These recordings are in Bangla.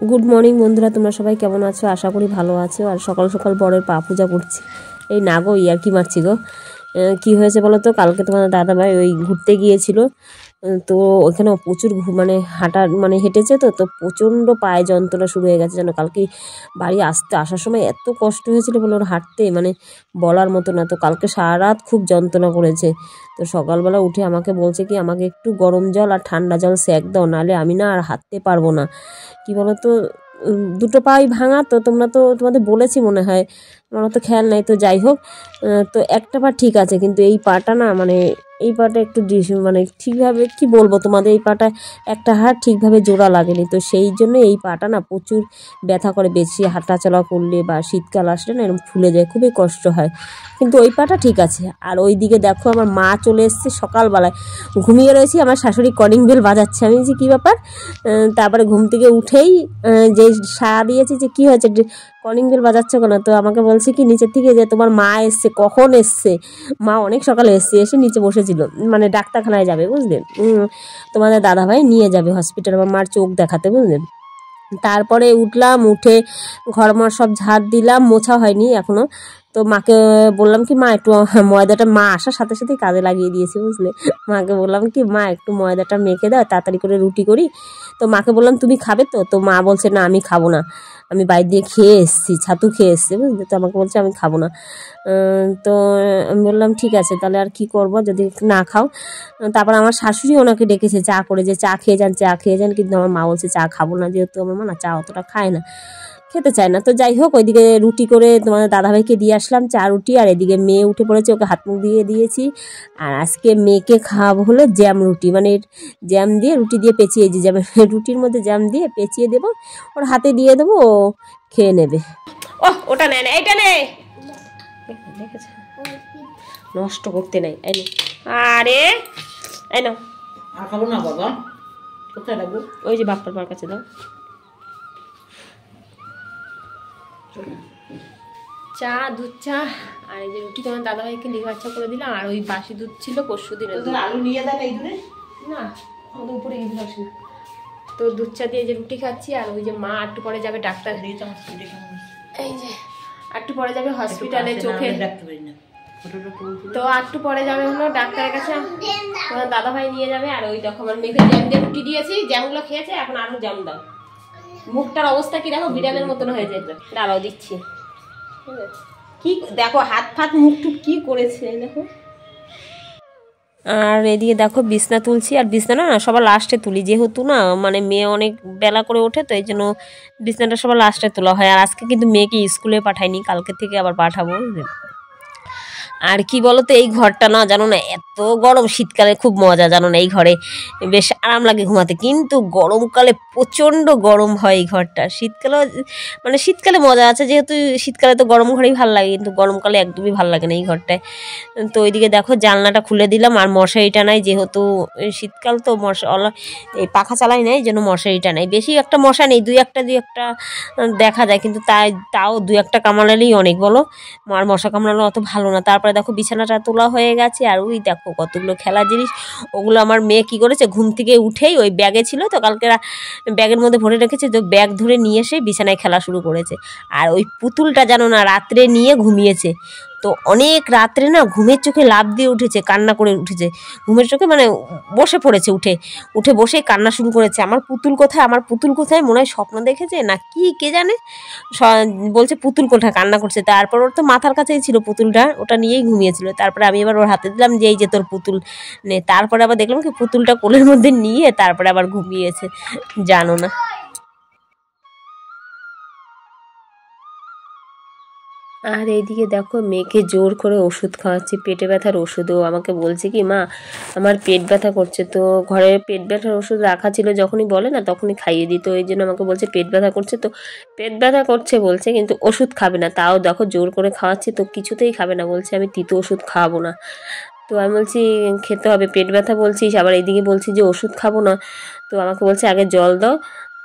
গুড মর্নিং বন্ধুরা, তোমরা সবাই কেমন আছো? আশা করি ভালো আছো। আর সকাল সকাল বরের পা পূজা করছি। এই না গো, ইয়ার্কি মারছি গো। কি হয়েছে বলো তো, কালকে তোমার দাদাভাই ওই ঘুরতে গিয়েছিল, তো ওখানে প্রচুর মানে হেঁটেছে, তো তো প্রচণ্ড পায়ে যন্ত্রণা শুরু হয়ে গেছে। যেন কালকে বাড়ি আসার সময় এত কষ্ট হয়েছিল বলে ওর হাঁটতে, মানে বলার মতো না। তো কালকে সারা রাত খুব যন্ত্রণা করেছে। তো সকালবেলা উঠে আমাকে বলছে কি, আমাকে একটু গরম জল আর ঠান্ডা জল সেঁক দাও, নাহলে আমি না আর হাঁটতে পারবো না। কি বলো তো, দুটো পাই ভাঙা, তো তোমাদের বলেছি মনে হয়, আমার তো খেয়াল নাই। তো যাই হোক, তো একটা পা ঠিক আছে, কিন্তু এই পাটা না, মানে এই পাটা একটু মানে ঠিকভাবে কি বলবো তোমাদের, এই পাটা একটা হাড় ঠিকভাবে জোড়া লাগেনি। তো সেই জন্য এই পাটা না প্রচুর ব্যথা করে, বেশি হাঁটাচলা করলে বা শীতকাল আসলে না এরকম ফুলে যায়, খুবই কষ্ট হয়। কিন্তু ওই পাটা ঠিক আছে। আর ওই দিকে দেখো, আমার মা চলে এসছে সকালবেলায়। ঘুমিয়ে রয়েছি, আমার শাশুড়ি কলিং বেল বাজাচ্ছে। আমি যে কী ব্যাপার, তারপরে ঘুম থেকে উঠেই যে সাড়া দিয়েছি যে কী হয়েছে, কলিং বেল বাজাচ্ছ কেন? তো আমাকে বলছে কি নিচের থেকে, যে তোমার মা এসছে। কখন এসছে? মা অনেক সকালে এসছে, এসে নিচে বসেছিল, মানে ডাক্তারখানায় যাবে বুঝলেন, তোমাদের দাদাভাই নিয়ে যাবে হসপিটাল আমার মার চোখ দেখাতে, বুঝলেন। তারপরে উঠলাম, উঠে ঘরমর সব ঝাড় দিলাম, মোছা হয়নি এখনও। তো মাকে বললাম কি, মা একটু ময়দাটা, মা আসার সাথে সাথেই কাজে লাগিয়ে দিয়েছি বুঝলে। মাকে বললাম কি, মা একটু ময়দাটা মেখে দাও, তাড়াতাড়ি করে রুটি করি। তো মাকে বললাম তুমি খাবে তো? তো মা বলছে না, আমি খাবো না, আমি বাইরে দিয়ে খেয়ে এসেছি, ছাতু খেয়ে এসেছি বুঝলে। তো আমাকে বলছে আমি খাবো না। তো আমি বললাম ঠিক আছে, তাহলে আর কি করবো যদি না খাও। তারপর আমার শাশুড়ি ওনাকে ডেকেছে চা করে, যে চা খেয়ে যান, চা খেয়ে যান। কিন্তু আমার মা বলছে চা খাবো না, যেহেতু আমার মা না চা অতটা খায় না, খেতে চায় না। তো যাই হোক, ওইদিকে রুটি করে তোমাদের দাদাভাইকে দিয়ে আসলাম চা রুটি। আর এদিকে মেয়ে উঠে পড়েছে, ওকে হাত মুখ দিয়ে দিয়েছি। আর আজকে মেয়েকে খাওয়াবো হলো জ্যাম রুটি, মানে জ্যাম দিয়ে রুটি দিয়ে পেঁচিয়ে যে জ্যাম রুটির মধ্যে জ্যাম দিয়ে পেঁচিয়ে দেবো, ওর হাতে দিয়ে দেবো, ও খেয়ে নেবে। ও ওটা নেয় না, এইটা নে, দেখেছে নষ্ট করতে নাই। এই নে, আরে এই নাও। আর খাবো না বাবা, কোথায় রাখবো? ওই যে বাপ্পার মার কাছে দাও। চা, দুধ চা, আর এই যে রুটি তোমার দাদাভাইকে লিভার চা করে দিলাম। আর ওই বাসি দুধ ছিল পরশু দিনের, আলু নিয়ে দেন এই দূরে না, আমাদের উপরে গিয়ে আসে না। তো দুধ চা দিয়ে যে রুটি খাচ্ছি। আর ওই যে মা একটু পরে যাবে ডাক্তার, এই যে একটু পরে যাবে হসপিটালে চোখে। তো একটু পরে যাবে হলো ডাক্তারের কাছে, তোমার দাদাভাই নিয়ে যাবে। আর ওই দেখো আমার মেয়েকে জ্যাম দিয়ে রুটি দিয়েছি, জ্যামগুলো খেয়েছে, এখন আরো জ্যাম দাও। মুখটার অবস্থা কি দেখো, বিড়ালের মতন হয়ে যেত। ডালাও দিচ্ছি, কি দেখো হাত ফাত মুখ টুক কি করেছে দেখো। আর এদিকে দেখো বিছনা তুলছি। আর বিছনা না সবার লাস্টে তুলি, যেহেতু না মানে মেয়ে অনেক বেলা করে ওঠে, তো এই জন্য বিছনাটা সবার লাস্টে তোলা হয়। আর আজকে কিন্তু মেয়েকে স্কুলে পাঠাইনি, কালকে থেকে আবার পাঠাবো। আর কি বলতো, এই ঘরটা না জানো না এত গরম, শীতকালে খুব মজা জানো না, এই ঘরে বেশ আরাম লাগে ঘুমাতে, কিন্তু গরমকালে প্রচণ্ড গরম হয় এই ঘরটা। শীতকালে মজা আছে, যেহেতু শীতকালে তো গরম ঘরেই ভালো লাগে, কিন্তু গরমকালে একদমই ভালো লাগে না এই ঘরটায়। তো ওইদিকে দেখো জানলাটা খুলে দিলাম, আর মশারিটা নাই, যেহেতু শীতকাল তো এই পাখা চালাই নাই, এই জন্য মশারিটা নাই। বেশি একটা মশা নেই, দুই একটা দেখা যায়, কিন্তু তাও দুই একটা কামড়ালেই অনেক বলো। আর মশা কামড়ানো অত ভালো না। তারপরে দেখো বিছানাটা তোলা হয়ে গেছে। আর ওই দেখো কতগুলো খেলার জিনিস, ওগুলো আমার মেয়ে কি করেছে, ঘুম থেকে উঠেই ওই ব্যাগে ছিল তো কালকে, ব্যাগের মধ্যে ভরে রেখেছে, তো ব্যাগ ধরে নিয়ে এসে বিছানায় খেলা শুরু করেছে। আর ওই পুতুলটা জানো না রাত্রে নিয়ে ঘুমিয়েছে, তো অনেক রাত্রে না ঘুমের চোখে লাফ দিয়ে উঠেছে, কান্না করে উঠেছে ঘুমের চোখে, মানে বসে পড়েছে, উঠে বসে কান্না শুরু করেছে। আমার পুতুল কোথায়, মনে হয় স্বপ্ন দেখেছে না কি কে জানে, বলছে পুতুল কোথায়, কান্না করছে। তারপর ওর তো মাথার কাছেই ছিল পুতুলটা, ওটা নিয়েই ঘুমিয়েছিল। তারপরে আমি এবার ওর হাতে দিলাম যে এই যে তোর পুতুল নে। তারপরে আবার দেখলাম কি পুতুলটা কোলের মধ্যে নিয়ে তারপরে আবার ঘুমিয়েছে, জানো না। আর এইদিকে দেখো মেয়েকে জোর করে ওষুধ খাওয়াচ্ছি, পেটে ব্যথার ওষুধও। আমাকে বলছে কি, মা আমার পেট ব্যথা করছে। তো ঘরে পেট ব্যথার ওষুধ রাখা ছিল, যখনই বলে না তখনই খাইয়ে দিত। এই জন্য আমাকে বলছে পেট ব্যথা করছে, তো পেট ব্যথা করছে বলছে, কিন্তু ওষুধ খাবে না। তাও দেখো জোর করে খাওয়াচ্ছি, তো কিছুতেই খাবে না, বলছে আমি তিতো ওষুধ খাওয়াবো না। তো আমি বলছি খেতে হবে, পেট ব্যথা বলছিস, আবার এইদিকে বলছি যে ওষুধ খাবো না। তো আমাকে বলছে আগে জল দাও,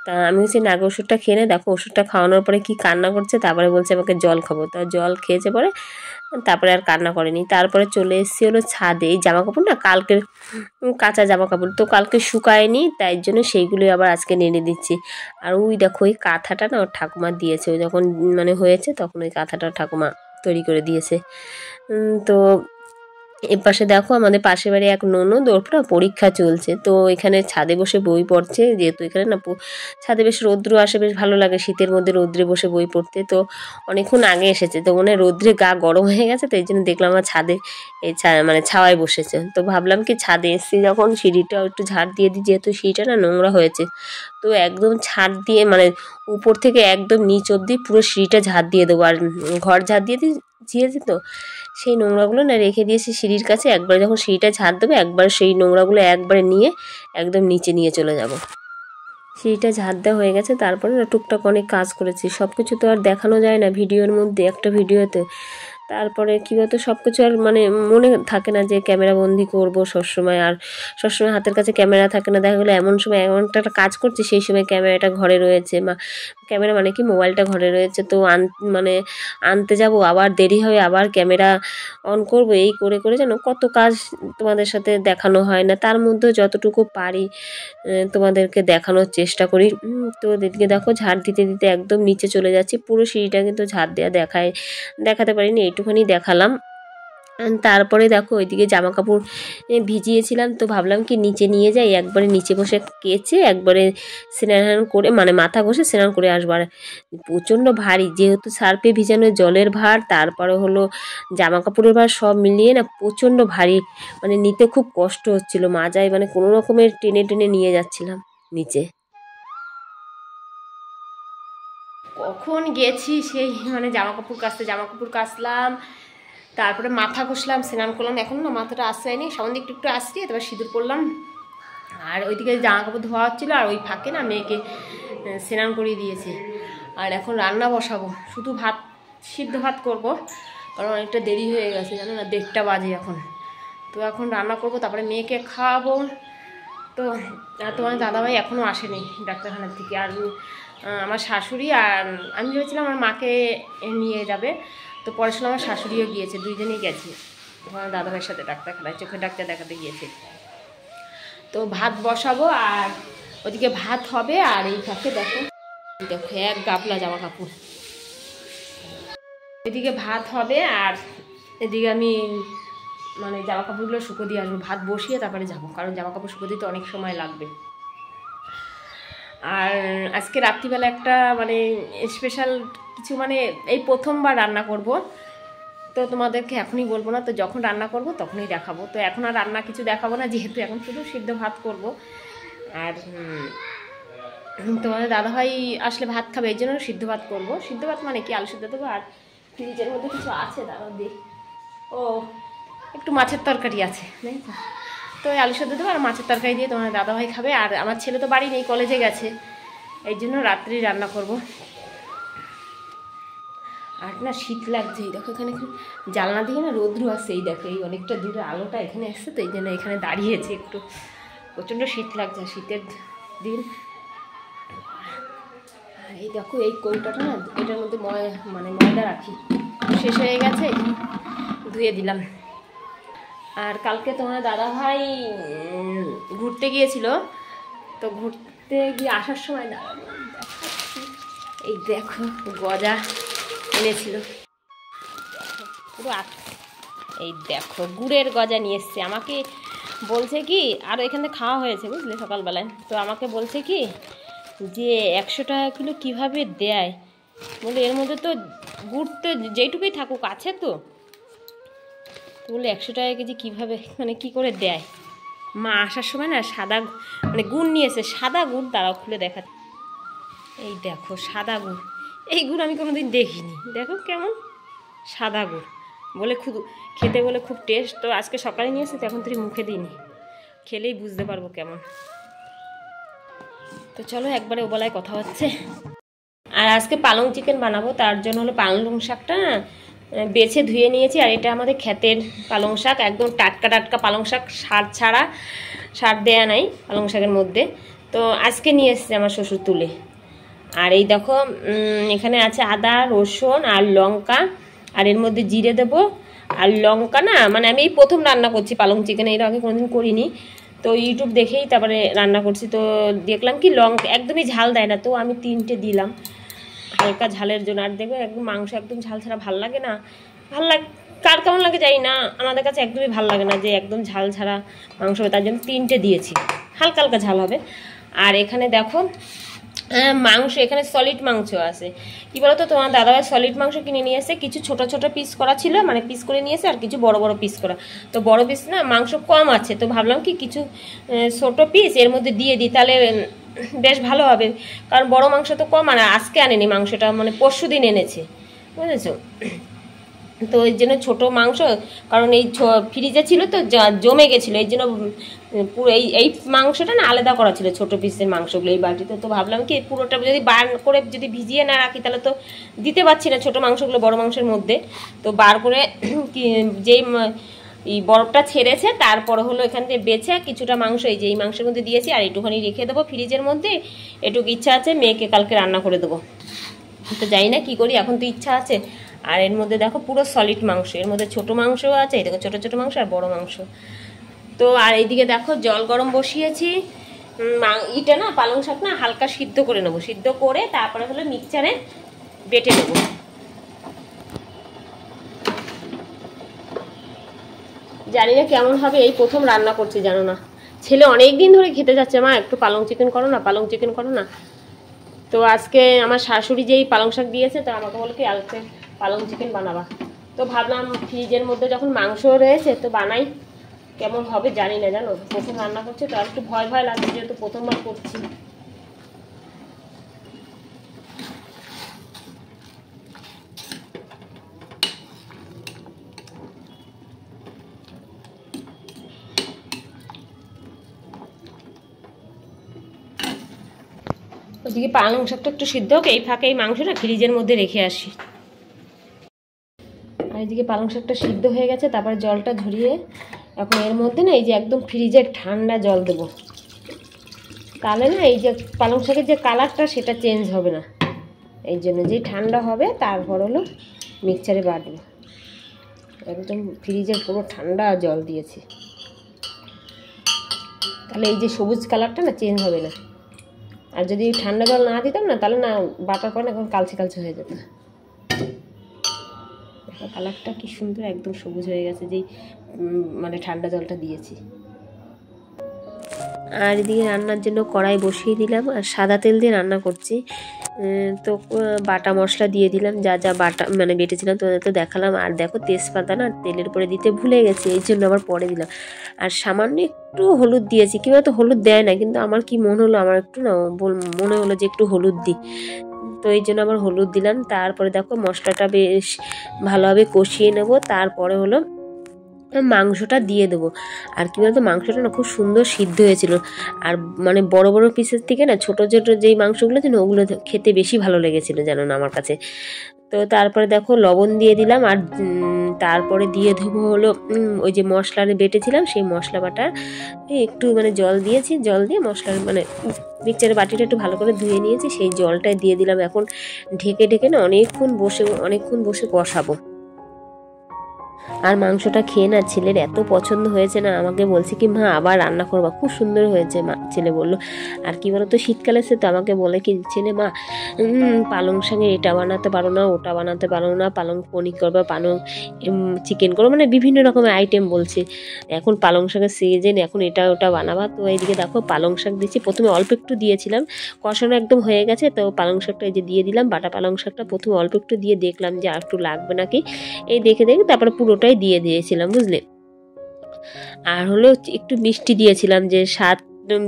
তা আমি হচ্ছে নাগ ওষুধটা খেয়ে নেই, দেখো ওষুধটা খাওয়ানোর পরে কি কান্না করছে, তারপরে বলছে আমাকে জল খাবো। তা জল খেয়েছে পরে, তারপরে আর কান্না করেনি। তারপরে চলে এসেছি হলো ছাদে। এই জামা কাপড় না কালকের কাঁচা জামা কাপড় তো কালকে শুকায়নি, তাই জন্য সেইগুলোই আবার আজকে নেড়ে দিচ্ছি। আর ওই দেখো ওই কাঁথাটা না ওর ঠাকুমা দিয়েছে, ওই যখন মানে হয়েছে তখন ওই কাঁথাটা ঠাকুমা তৈরি করে দিয়েছে। তো এর পাশে দেখো আমাদের পাশের বাড়ি এক ননদ, ওর না পরীক্ষা চলছে, তো এখানে ছাদে বসে বই পড়ছে। যেহেতু এখানে না ছাদে বেশ রৌদ্র আসে, বেশ ভালো লাগে শীতের মধ্যে রৌদ্রে বসে বই পড়তে। তো অনেকক্ষণ আগে এসেছে, তো মনে হয় রৌদ্রে গা গরম হয়ে গেছে, তো এই জন্য দেখলাম আমার ছাদে এই মানে ছাওয়ায় বসেছে। তো ভাবলাম কি ছাদে এসেছি যখন সিঁড়িটাও একটু ঝাড় দিয়ে দিই, যেহেতু সিঁড়িটা না নোংরা হয়েছে। তো একদম ঝাড় দিয়ে মানে উপর থেকে একদম নিচ অবধি পুরো সিঁড়িটা ঝাড় দিয়ে দেবো। আর ঘর ঝাড় দিয়ে দিয়েছি, তো সেই নোংরাগুলো না রেখে দিয়েছি সিঁড়ির কাছে। একবার যখন সিঁড়িটা ঝাড় দেবে, একবার সেই নোংরাগুলো একবারে নিয়ে একদম নিচে নিয়ে চলে যাব। সিঁড়িটা ঝাড় দেওয়া হয়ে গেছে, তারপরে না টুকটাক অনেক কাজ করেছি। সব কিছু তো আর দেখানো যায় না ভিডিওর মধ্যে, একটা ভিডিওতে। তারপরে কী বলতো সব কিছু আর মানে মনে থাকে না যে ক্যামেরা বন্দি করবো সবসময়, আর সবসময় হাতের কাছে ক্যামেরা থাকে না। দেখা গেলো এমন সময় এমন একটা কাজ করছি, সেই সময় ক্যামেরাটা ঘরে রয়েছে, ক্যামেরা মানে কি মোবাইলটা ঘরে রয়েছে। তো মানে আনতে যাব, আবার দেরি হবে, আবার ক্যামেরা অন করব, এই করে করে যেন কত কাজ তোমাদের সাথে দেখানো হয় না। তার মধ্যেও যতটুকু পারি তোমাদেরকে দেখানোর চেষ্টা করি। তো এদিকে দেখো ঝাড় দিতে দিতে একদম নিচে চলে যাচ্ছি। পুরো সিঁড়িটা কিন্তু ঝাড় দেওয়া দেখাতে পারিনি, এইটুখানি দেখালাম। তারপরে দেখো ওইদিকে জামা কাপড় ভিজিয়েছিলাম, তো ভাবলাম কি নিচে নিয়ে যাই, একবারে নিচে বসে কেচে একবারে স্নান করে মানে মাথা ঘষে স্নান করে আসবো। আর প্রচণ্ড ভারী, যেহেতু সার্ফে ভিজানো জলের ভার, তারপরে হলো জামা কাপড়ের ভার, সব মিলিয়ে না প্রচণ্ড ভারী, মানে নিতে খুব কষ্ট হচ্ছিলো। মাজায় মানে কোনো রকমের টেনে টেনে নিয়ে যাচ্ছিলাম নিচে। কখন গেছি সেই মানে জামা কাপড় কাচলাম, তারপরে মাথা ঘষলাম, স্নান করলাম। এখন না মাথাটা আশ্রয়নি, সামনে একটু একটু আসছি, তারপর সিঁদুর পরলাম। আর ওইদিকে জামা কাপড় ধোয়া হচ্ছিলো, আর ওই ফাঁকে না মেয়েকে স্নান করিয়ে দিয়েছি। আর এখন রান্না বসাবো, শুধু সিদ্ধ ভাত করবো, কারণ অনেকটা দেরি হয়ে গেছে, জানো না 1:30 বাজে এখন। তো এখন রান্না করব, তারপরে মেয়েকে খাওয়াবো। তো তোমার দাদাভাই এখনও আসেনি ডাক্তারখানার থেকে। আর আমার শাশুড়ি আর আমি ভেবেছিলাম আমার মাকে নিয়ে যাবে, তো পরে শুনে আমার শাশুড়িও গিয়েছে, দুইজনেই গেছে তোমার দাদাভাইয়ের সাথে ডাক্তারখানায়, চোখের ডাক্তার দেখাতে গিয়েছে। তো ভাত বসাবো, আর ওদিকে ভাত হবে। আর এই ফাঁকে দেখো এক গাবলা জামা কাপড়, এদিকে ভাত হবে, আর এদিকে আমি মানে জামা কাপড়গুলো শুকো দিয়ে আসবো। ভাত বসিয়ে তারপরে যাবো, কারণ জামা কাপড় শুকো দিতে অনেক সময় লাগবে। আর আজকে রাত্রিবেলা একটা মানে স্পেশাল কিছু, মানে এই প্রথমবার রান্না করব, তো তোমাদেরকে এখনই বলবো না, তো যখন রান্না করব তখনই দেখাবো। তো এখন আর রান্না কিছু দেখাবো না, যেহেতু এখন শুধু সিদ্ধ ভাত করব। আর তোমাদের দাদাভাই আসলে ভাত খাবে, এই জন্য সিদ্ধ ভাত করবো। সিদ্ধ ভাত মানে কি, আলু সিদ্ধ দেবো। আর ফ্রিজের মধ্যে কিছু আছে, দাদা দেখ, ও একটু মাছের তরকারি আছে, তো ওই আলু সিদ্ধ দেবো আর মাছের তরকারি দিয়ে তোমার দাদাভাই খাবে। আর আমার ছেলে তো বাড়ি নেই, কলেজে গেছে, এই জন্য রাত্রি রান্না করব। আর না শীত লাগছে, এই দেখো এখানে জানলা দিয়ে না রৌদ্র আসছে, এই দেখো এই অনেকটা দূরে আলোটা এখানে আসছে, তো এই জন্য এখানে দাঁড়িয়েছে, একটু প্রচণ্ড শীত লাগছে, শীতের দিন। এই দেখো এই কৌটাটা না, এটার মধ্যে ময়দা রাখি, শেষ হয়ে গেছে, ধুয়ে দিলাম। আর কালকে তোমার দাদাভাই ঘুরতে গিয়েছিল, তো ঘুরতে গিয়ে আসার সময় না এই দেখো গজা এনেছিল, পুরো এই দেখো গুড়ের গজা নিয়ে এসছে। আমাকে বলছে কি, আরও এখান থেকে খাওয়া হয়েছে বুঝলে সকালবেলায়, তো আমাকে বলছে কি যে 100 টাকা কিলো কীভাবে দেয়, বলে এর মধ্যে তো গুড় তো যেইটুকুই থাকুক আছে, তো বলে 100 টাকা কেজি কীভাবে মানে কী করে দেয়। মা আসার সময় না সাদা মানে গুড় নিয়েছে, সাদা গুড়, দাঁড়াও খুলে দেখা, এই দেখো সাদা গুড়, এই গুড় আমি কোনোদিন দেখিনি, দেখো কেমন সাদা গুড়, বলে খুব খেতে বলে খুব টেস্ট। তো আজকে সকালে নিয়ে এসেছে, এখন তুই মুখে দিইনি, খেলেই বুঝতে পারবো কেমন। তো চলো একবারে ওবেলায় কথা হচ্ছে। আর আজকে পালং চিকেন বানাবো, তার জন্য হলো পালং শাকটা বেছে ধুয়ে নিয়েছি। আর এটা আমাদের ক্ষেতের পালং শাক, একদম টাটকা টাটকা পালং শাক, সার ছাড়া, সার দেয়া নাই পালং শাকের মধ্যে। তো আজকে নিয়ে এসছে আমার শ্বশুর তুলে। আর এই দেখো এখানে আছে আদা রসুন আর লঙ্কা, আর এর মধ্যে জিরে দেবো আর লঙ্কা না, মানে আমি এই প্রথম রান্না করছি পালং চিকেন, এর আগে কোনোদিন করিনি। তো ইউটিউব দেখেই তারপরে রান্না করছি। তো দেখলাম কি লঙ্কা একদমই ঝাল দেয় না, তো আমি 3টে দিলাম হালকা ঝালের জন্য। আর দেখবে একদম মাংস একদম ঝাল ছাড়া ভাল লাগে না, ভাল লাগে কার কেমন লাগে জানি না, আমাদের কাছে একদমই ভাল লাগে না যে একদম ঝাল ছাড়া মাংস হবে, তার জন্য 3টে দিয়েছি, হালকা হালকা ঝাল হবে। আর এখানে দেখো মাংস, এখানে সলিড মাংস আছে। কি বলতো তোমার দাদাভাই সলিড মাংস কিনে নিয়ে এসে, কিছু ছোট ছোট পিস করা ছিল, মানে পিস করে নিয়ে এসে, আর কিছু বড় বড় পিস করা। তো বড় পিস না মাংস কম আছে, তো ভাবলাম কি কিছু ছোট পিস এর মধ্যে দিয়ে দিই, তাহলে বেশ ভালো হবে। কারণ বড় মাংস তো কম, আর আজকে আনেনি মাংসটা, মানে পরশু দিন এনেছে, বুঝেছো। তো ওই জন্য ছোটো মাংস, কারণ এই ফ্রিজে ছিল তো জমে গেছিলো, এই জন্য পুরো এই মাংসটা না আলাদা করা ছিল ছোটো পিসের মাংসগুলো এই বাটিতে। তো ভাবলাম কি পুরোটা যদি বার করে যদি ভিজিয়ে না রাখি তাহলে তো দিতে পারছি না ছোটো মাংসগুলো বড় মাংসের মধ্যে। তো বার করে যেই এই বরফটা ছেড়েছে, তারপরে হলো এখান থেকে বেছে কিছুটা মাংস এই যে এই মাংসের মধ্যে দিয়েছি, আর একটুখানি রেখে দেবো ফ্রিজের মধ্যে। এটুকু ইচ্ছা আছে মেয়েকে কালকে রান্না করে দেবো, তো জানি না কী করি, এখন তো ইচ্ছা আছে। আর এর মধ্যে দেখো পুরো সলিড মাংস, এর মধ্যে ছোটো মাংসও আছে, এই দেখো ছোটো ছোটো মাংস আর বড় মাংস। তো আর এইদিকে দেখো জল গরম বসিয়েছি, ইটা না পালং শাক না হালকা সিদ্ধ করে নেবো, সিদ্ধ করে তারপরে হলো মিক্সচারে বেটে নেবো। জানি না কেমন হবে, এই প্রথম রান্না করছি জানো না। ছেলে অনেক দিন ধরে খেতে যাচ্ছে, মা একটু পালং চিকেন করো না, পালং চিকেন করো না। তো আজকে আমার শাশুড়ি যেই পালং শাক দিয়েছে, তো আমাকে বলো কি আজকে পালং চিকেন বানাবা। তো ভাবলাম ফ্রিজের মধ্যে যখন মাংস রয়েছে তো বানাই, কেমন হবে জানি না জানো, প্রথম রান্না করছে তো আর একটু ভয় ভয় লাগছে, যেহেতু প্রথমবার করছি। ওদিকে পালং শাকটা একটু সিদ্ধ হোক, এই ফাঁকে এই মাংসটা ফ্রিজের মধ্যে রেখে আসি। আর এদিকে পালং শাকটা সিদ্ধ হয়ে গেছে, তারপরে জলটা ঝরিয়ে এখন এর মধ্যে না এই যে একদম ফ্রিজের ঠান্ডা জল দেবো, তাহলে না এই যে পালং শাকের যে কালারটা সেটা চেঞ্জ হবে না, এই জন্য যেই ঠান্ডা হবে তারপর হলো মিক্সচারে বাটবো। একদম ফ্রিজের পুরো ঠান্ডা জল দিয়েছি, তাহলে এই যে সবুজ কালারটা না চেঞ্জ হবে না। আর যদি ঠান্ডা জল না দিতাম না তাহলে না বাটার পরে না এখন কালচে কালচে হয়ে যেত। কালারটা কি সুন্দর একদম সবুজ হয়ে গেছে যেই মানে ঠান্ডা জলটা দিয়েছি। আর এদিকে রান্নার জন্য কড়াই বসিয়ে দিলাম, আর সাদা তেল দিয়ে রান্না করছি। তো বাটা মশলা দিয়ে দিলাম, যা যা বাটা মানে বেটেছিলাম তোমাদের তো দেখালাম। আর দেখো তেজপাতা না তেলের উপরে দিতে ভুলে গেছি, এই জন্য আবার পরে দিলাম। আর সামান্য একটু হলুদ দিয়েছি, কি বলতো হলুদ দেয় না, কিন্তু আমার কি মনে হলো, আমার একটু না মনে হলো যে একটু হলুদ দিই, তো এই জন্য আবার হলুদ দিলাম। তারপরে দেখো মশলাটা বেশ ভালোভাবে কষিয়ে নেব, তারপরে হলো মাংসটা দিয়ে দেবো। আর কি বলতো মাংসটা না খুব সুন্দর সিদ্ধ হয়েছিল, আর মানে বড় বড় পিসের থেকে না ছোটো ছোটো যেই মাংসগুলো ছিল ওগুলো খেতে বেশি ভালো লেগেছিলো জানো না আমার কাছে। তো তারপরে দেখো লবণ দিয়ে দিলাম, আর তারপরে দিয়ে দেবো হলো ওই যে মশলা বেটেছিলাম সেই মশলা বাটার একটু মানে জল দিয়েছি, জল দিয়ে মশলার মানে মিক্সচারের বাটিটা একটু ভালো করে ধুয়ে নিয়েছি, সেই জলটাই দিয়ে দিলাম। এখন ঢেকে ঢেকে না অনেকক্ষণ বসে কষাবো। আর মাংসটা খেয়ে না ছেলের এত পছন্দ হয়েছে না, আমাকে বলছে কি মা আবার রান্না করবা, খুব সুন্দর হয়েছে মা, ছেলে বললো। আর কি বলতো শীতকালে সে তো আমাকে বলে কি ছেলে মা পালং শাকের এটা বানাতে পারো না, ওটা বানাতে পারো না, পালং পনির করবা, পালং চিকেন করো, মানে বিভিন্ন রকমের আইটেম বলছে। এখন পালং শাকের সিজন, এখন এটা ওটা বানাবা। তো এইদিকে দেখো পালং শাক দিচ্ছি, প্রথমে অল্প একটু দিয়েছিলাম, কষানো একদম হয়ে গেছে, তো পালং শাকটা এই যে দিয়ে দিলাম, বাটা পালং শাকটা প্রথমে অল্প একটু দিয়ে দেখলাম যে আর একটু লাগবে নাকি, এই দেখে তারপরে পুরোটাই দিয়ে দিয়েছিলাম বুঝলে। আর হলো একটু মিষ্টি দিয়েছিলাম, যে স্বাদ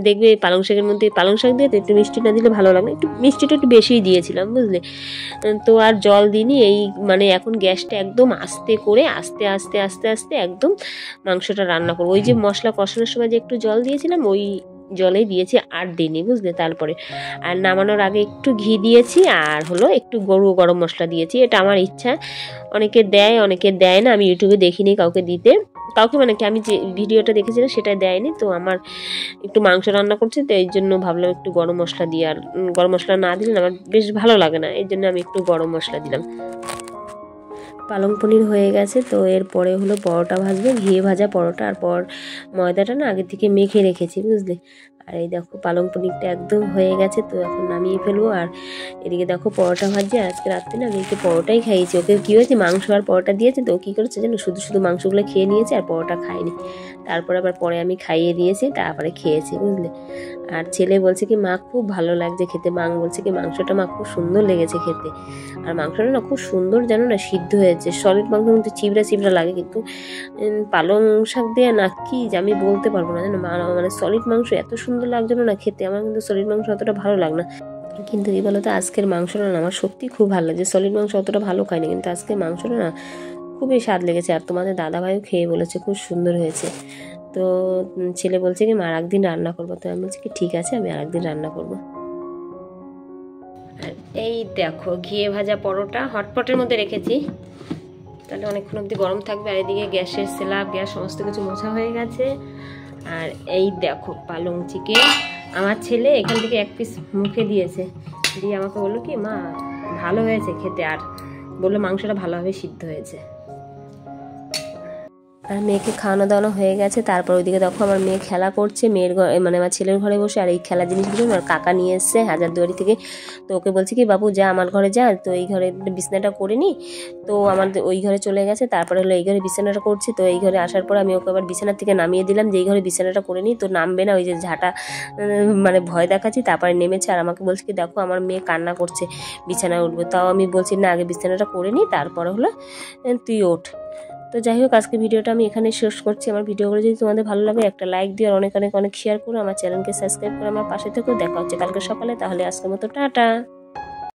দেখবে পালং শাকের মধ্যে পালং শাক দিয়ে একটু মিষ্টি না দিলে ভালো লাগে না, একটু মিষ্টিটা একটু বেশিই দিয়েছিলাম বুঝলে। তো আর জল দিইনি, এই মানে এখন গ্যাসটা একদম আস্তে করে আস্তে আস্তে আস্তে আস্তে একদম মাংসটা রান্না করবো। ওই যে মশলা কষানোর সময় যে একটু জল দিয়েছিলাম ওই জলেই দিয়েছি, আর দিইনি বুঝলে। তারপরে আর নামানোর আগে একটু ঘি দিয়েছি, আর হলো একটু গরম মশলা দিয়েছি, এটা আমার ইচ্ছা, অনেকে দেয় অনেকে দেয় না, আমি ইউটিউবে দেখিনি কাউকে দিতে, কাউকে মানে কি আমি যে ভিডিওটা দেখেছিলাম সেটা দেয়নি। তো আমার একটু মাংস রান্না করছে, তো এই জন্য ভাবলাম একটু গরম মশলা দিয়ে, আর গরম মশলা না দিলে আমার বেশ ভালো লাগে না, এই জন্য আমি একটু গরম মশলা দিলাম। পালং পনির হয়ে গেছে, তো এরপরে হলো পরোটা ভাজবে, ঘিয়ে ভাজা পরোটা। আর ময়দাটা না আগে থেকে মেখে রেখেছি বুঝলে। আর এই দেখো পালং পনিরটা একদম হয়ে গেছে, তো এখন নামিয়ে ফেলবো। আর এদিকে দেখো পরোটা ভাজছে। আর আজকে রাত্রে না আমি একটু পরোটাই খাইয়েছি। ওকে কী হয়েছে, মাংস আর পরোটা দিয়েছে, তো ও কী করেছে যেন শুধু শুধু মাংসগুলো খেয়ে নিয়েছে আর পরোটা খায়নি। তারপরে আবার পরে আমি খাইয়ে দিয়েছি, তারপরে খেয়েছি বুঝলে। আর ছেলে বলছে কি মা খুব ভালো লাগছে খেতে, মা বলছে কি মাংসটা মা খুব সুন্দর লেগেছে খেতে। আর মাংসটা না খুব সুন্দর জানো না সিদ্ধ হয়েছে, সলিড মাংস কিন্তু চিবড়া চিবড়া লাগে, কিন্তু পালং শাক দিয়ে না কি আমি বলতে পারবো না জানো, মানে সলিড মাংস এত সুন্দর লাগছিল না খেতে। আমার কিন্তু সলিড মাংস অতটা ভালো লাগে না, কিন্তু কি বলতো আজকের মাংসটা না আমার সত্যি খুব ভালো লাগছে। সলিড মাংস অতটা ভালো খায়নি, কিন্তু আজকের মাংসটা না খুবই স্বাদ লেগেছে। আর তোমাদের দাদাভাইও খেয়ে বলেছে খুব সুন্দর হয়েছে। তো ছেলে বলছে কি মা আর একদিন রান্না করবো, তো আমি বলছি কি ঠিক আছে আমি আর একদিন রান্না করবো। আর এই দেখো ঘিয়ে ভাজা পরোটা হটপটের মধ্যে রেখেছি, তাহলে অনেকক্ষণ অবধি গরম থাকবে। আর এদিকে গ্যাসের স্ল্যাব গ্যাস সমস্ত কিছু মোছা হয়ে গেছে। আর এই দেখো পালং চিকেন, আমার ছেলে এখান থেকে এক পিস মুখে দিয়েছে, দিয়ে আমাকে বললো কি মা ভালো হয়েছে খেতে, আর বললো মাংসটা ভালোভাবে সিদ্ধ হয়েছে। আর মেয়েকে খাওয়ানো দাওয়ানো হয়ে গেছে। তারপর ওইদিকে দেখো আমার মেয়ে খেলা করছে, মেয়ের ঘরে মানে আমার ছেলের ঘরে বসে। আর এই খেলার জিনিসগুলো আমার কাকা নিয়ে এসছে হাজারদুয়ারি থেকে। তো ওকে বলছি কি বাবু যা আমার ঘরে যা, তো এই ঘরে বিছানাটা করে নি। তো আমাদের ওই ঘরে চলে গেছে, তারপরে হলো এই ঘরে বিছানাটা করছি। তো এই ঘরে আসার পর আমি ওকে আবার বিছানার থেকে নামিয়ে দিলাম, যে এই ঘরে বিছানাটা করে নিই, তো নামবে না, ওই যে ঝাঁটা মানে ভয় দেখাচ্ছি। তারপরে নেমেছে আর আমাকে বলছে কি দেখো আমার মেয়ে কান্না করছে বিছানায় উঠবে। তাও আমি বলছি না আগে বিছানাটা করে নিই, তারপরে হলো তুই ওঠ। তো যাই হোক আজকে ভিডিওটা আমি এখানে শেষ করছি। আমার ভিডিওগুলো যদি তোমাদের ভালো লাগে একটা লাইক দিও, আর অনেক অনেক অনেক শেয়ার করো, আমার চ্যানেলকে সাবস্ক্রাইব করে আমার পাশে থেকেও। দেখা হচ্ছে কালকে সকালে, তাহলে আজকের মতো টাটা।